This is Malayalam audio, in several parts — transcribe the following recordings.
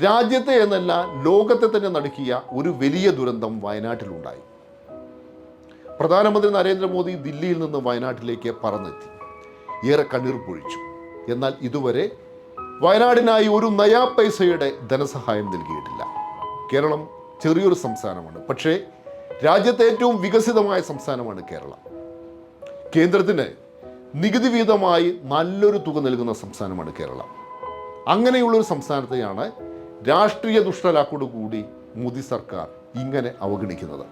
രാജ്യത്തെ എന്നല്ല ലോകത്തെ തന്നെ നടുക്കിയ ഒരു വലിയ ദുരന്തം വയനാട്ടിലുണ്ടായി. പ്രധാനമന്ത്രി നരേന്ദ്രമോദി ദില്ലിയിൽ നിന്ന് വയനാട്ടിലേക്ക് പറന്നെത്തി. ഏറെ കണ്ണീർ പൊഴിച്ചു. എന്നാൽ ഇതുവരെ വയനാടിനായി ഒരു നയാ പൈസയുടെ ധനസഹായം നൽകിയിട്ടില്ല. കേരളം ചെറിയൊരു സംസ്ഥാനമാണ്, പക്ഷേ രാജ്യത്തെ ഏറ്റവും വികസിതമായ സംസ്ഥാനമാണ് കേരളം. കേന്ദ്രത്തിന് നികുതി വീതമായി നല്ലൊരു തുക നൽകുന്ന സംസ്ഥാനമാണ് കേരളം. അങ്ങനെയുള്ളൊരു സംസ്ഥാനത്തെയാണ് രാഷ്ട്രീയ ദുഷ്ടലാക്കോടുകൂടി മോദി സർക്കാർ ഇങ്ങനെ അവഗണിക്കുന്നത്.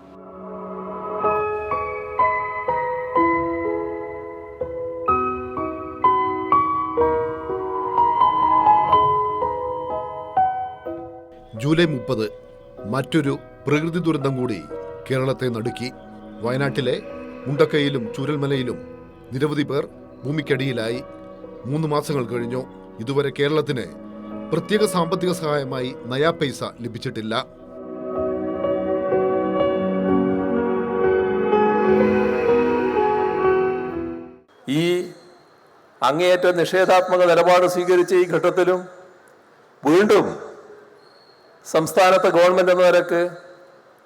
ജൂലൈ 30 മറ്റൊരു പ്രകൃതി ദുരന്തം കൂടി കേരളത്തെ നടുക്കി. വയനാട്ടിലെ മുണ്ടക്കയിലും ചൂരൽമലയിലും നിരവധി പേർ ഭൂമിക്കടിയിലായി. 3 മാസങ്ങൾ കഴിഞ്ഞു. ഇതുവരെ കേരളത്തിന് പ്രത്യേക സാമ്പത്തിക സഹായമായി നയാ പൈസ ലഭിച്ചിട്ടില്ല. ഈ അങ്ങേയറ്റ നിഷേധാത്മക നിലപാട് സ്വീകരിച്ച ഈ ഘട്ടത്തിലും വീണ്ടും സംസ്ഥാനത്തെ ഗവൺമെന്റ് എന്ന നിലക്ക്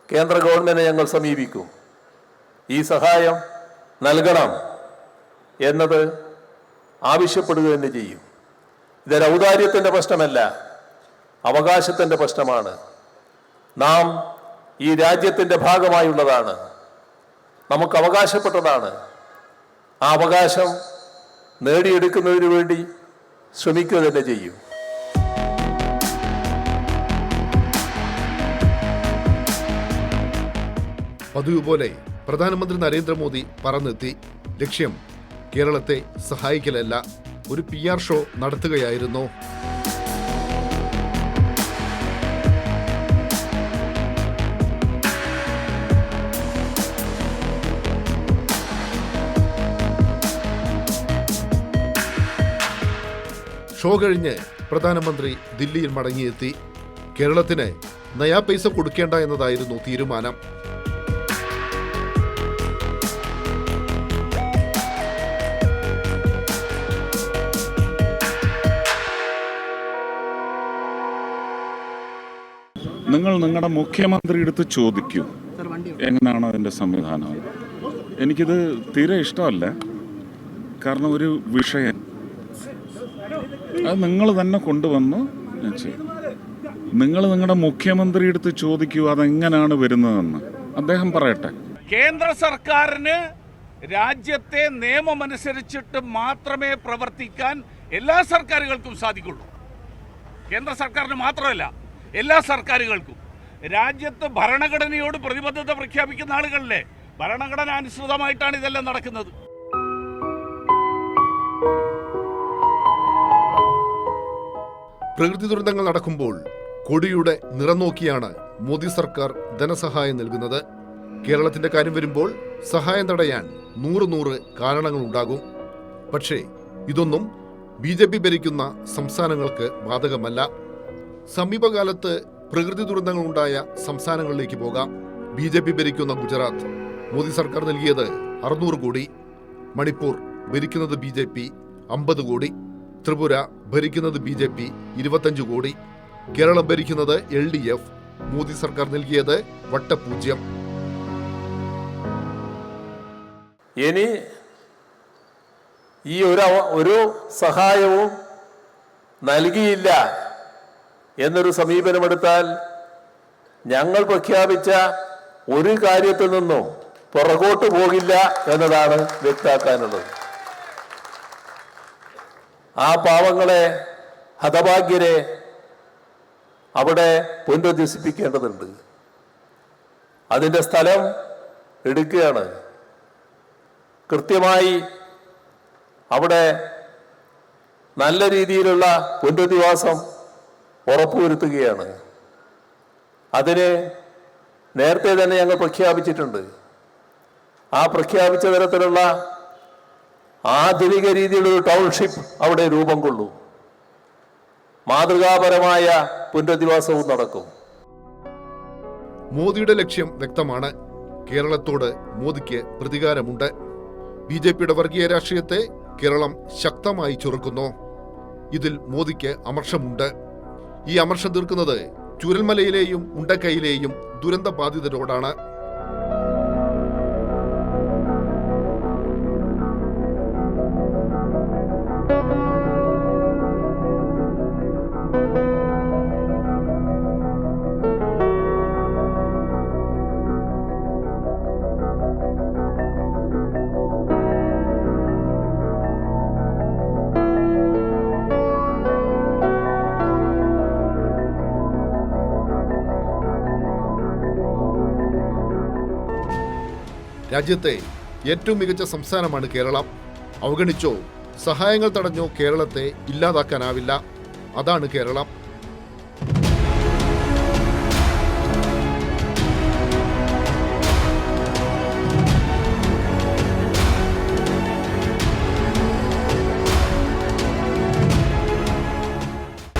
കേന്ദ്ര ഗവൺമെന്റിനെ ഞങ്ങൾ സമീപിക്കും. ഈ സഹായം നൽകണം എന്നത് ആവശ്യപ്പെടുക തന്നെ ചെയ്യും. ഇതൊരു ഔദാര്യത്തിൻ്റെ പ്രശ്നമല്ല, അവകാശത്തിൻ്റെ പ്രശ്നമാണ്. നാം ഈ രാജ്യത്തിൻ്റെ ഭാഗമായുള്ളതാണ്, നമുക്ക് അവകാശപ്പെട്ടതാണ്. ആ അവകാശം നേടിയെടുക്കുന്നതിന് വേണ്ടി ശ്രമിക്കുക തന്നെ ചെയ്യും. പതിവ് പോലെ പ്രധാനമന്ത്രി നരേന്ദ്രമോദി പറന്നെത്തി. ലക്ഷ്യം കേരളത്തെ സഹായിക്കലല്ല, ഒരു PR ഷോ നടത്തുകയായിരുന്നു. ഷോ കഴിഞ്ഞ് പ്രധാനമന്ത്രി ദില്ലിയിൽ മടങ്ങിയെത്തി. കേരളത്തിന് നയാ പൈസ കൊടുക്കേണ്ട എന്നതായിരുന്നു തീരുമാനം. നിങ്ങൾ നിങ്ങളുടെ മുഖ്യമന്ത്രി എടുത്ത് ചോദിക്കൂ എങ്ങനെയാണ് അതിൻ്റെ സംവിധാനം. എനിക്കിത് തീരെ ഇഷ്ടമല്ല. കാരണം ഒരു വിഷയം അത് നിങ്ങൾ തന്നെ കൊണ്ടുവന്ന് ചെയ്യും. നിങ്ങൾ നിങ്ങളുടെ മുഖ്യമന്ത്രി എടുത്ത് ചോദിക്കൂ അതെങ്ങനെയാണ് വരുന്നതെന്ന് അദ്ദേഹം പറയട്ടെ. കേന്ദ്ര സർക്കാരിന് രാജ്യത്തെ നിയമമനുസരിച്ചിട്ട് മാത്രമേ പ്രവർത്തിക്കാൻ എല്ലാ സർക്കാരുകൾക്കും സാധിക്കുള്ളൂ. കേന്ദ്ര സർക്കാരിന് മാത്രമല്ല, എല്ലാ സർക്കാരുകൾക്കും. രാജ്യത്ത് ഭരണഘടനയോട് പ്രതിബദ്ധത പ്രഖ്യാപിക്കുന്ന ആളുകളിലെ ഭരണഘടന അനുസൃതമായിട്ടാണ് ഇതെല്ലാം നടക്കുന്നത്. പ്രകൃതി ദുരന്തങ്ങൾ നടക്കുമ്പോൾ കൊടിയുടെ നിറം നോക്കിയാണ് മോദി സർക്കാർ ധനസഹായം നൽകുന്നത്. കേരളത്തിന്റെ കാര്യം വരുമ്പോൾ സഹായം തടയാൻ 100 കാരണങ്ങളുണ്ടാകും. പക്ഷേ ഇതൊന്നും BJP ഭരിക്കുന്ന സംസ്ഥാനങ്ങൾക്ക് ബാധകമല്ല. സമീപകാലത്ത് പ്രകൃതി ദുരന്തങ്ങളുണ്ടായ സംസ്ഥാനങ്ങളിലേക്ക് പോകാം. BJP ഭരിക്കുന്ന ഗുജറാത്ത് മോദി സർക്കാർ നൽകിയത് 600 കോടി. മണിപ്പൂർ ഭരിക്കുന്നത് BJP 50 കോടി. ത്രിപുര ഭരിക്കുന്നത് BJP 25 കോടി. കേരളം ഭരിക്കുന്നത് LDF. മോദി സർക്കാർ നൽകിയത് വട്ടപൂജ്യം. ഇനി ഈ ഒരു സഹായവും നൽകിയില്ല എന്നൊരു സമീപനമെടുത്താൽ ഞങ്ങൾ പ്രഖ്യാപിച്ച ഒരു കാര്യത്തിൽ നിന്നും പുറകോട്ട് പോകില്ല എന്നതാണ് വ്യക്തമാക്കാനുള്ളത്. ആ പാവങ്ങളെ, ഹതഭാഗ്യരെ അവിടെ പുനരുദ്ധരിപ്പിക്കേണ്ടതുണ്ട്. അതിൻ്റെ സ്ഥലം എടുക്കുകയാണ്. കൃത്യമായി അവിടെ നല്ല രീതിയിലുള്ള പുനരധിവാസം ഉറപ്പുവരുത്തുകയാണ്. അതിന് നേരത്തെ തന്നെ ഞങ്ങൾ പ്രഖ്യാപിച്ചിട്ടുണ്ട്. ആ പ്രഖ്യാപിച്ച തരത്തിലുള്ള ആധുനിക രീതിയിലൊരു ടൗൺഷിപ്പ് അവിടെ രൂപം കൊള്ളും. മാതൃകാപരമായ പുനരധിവാസവും നടക്കും. മോദിയുടെ ലക്ഷ്യം വ്യക്തമാണ്. കേരളത്തോട് മോദിക്ക് പ്രതികാരമുണ്ട്. BJPയുടെ വർഗീയ രാഷ്ട്രീയത്തെ കേരളം ശക്തമായി ചെറുക്കുന്നു. ഇതിൽ മോദിക്ക് അമർഷമുണ്ട്. ഈ അമർഷം തീർക്കുന്നത് ചുരൽമലയിലെയും ഉണ്ടക്കയിലെയും ദുരന്ത ബാധിതരോടാണ്. രാജ്യത്തെ ഏറ്റവും മികച്ച സംസ്ഥാനമാണ് കേരളം. അവഗണിച്ചോ സഹായങ്ങൾ തടഞ്ഞോ കേരളത്തെ ഇല്ലാതാക്കാനാവില്ല. അതാണ് കേരളം.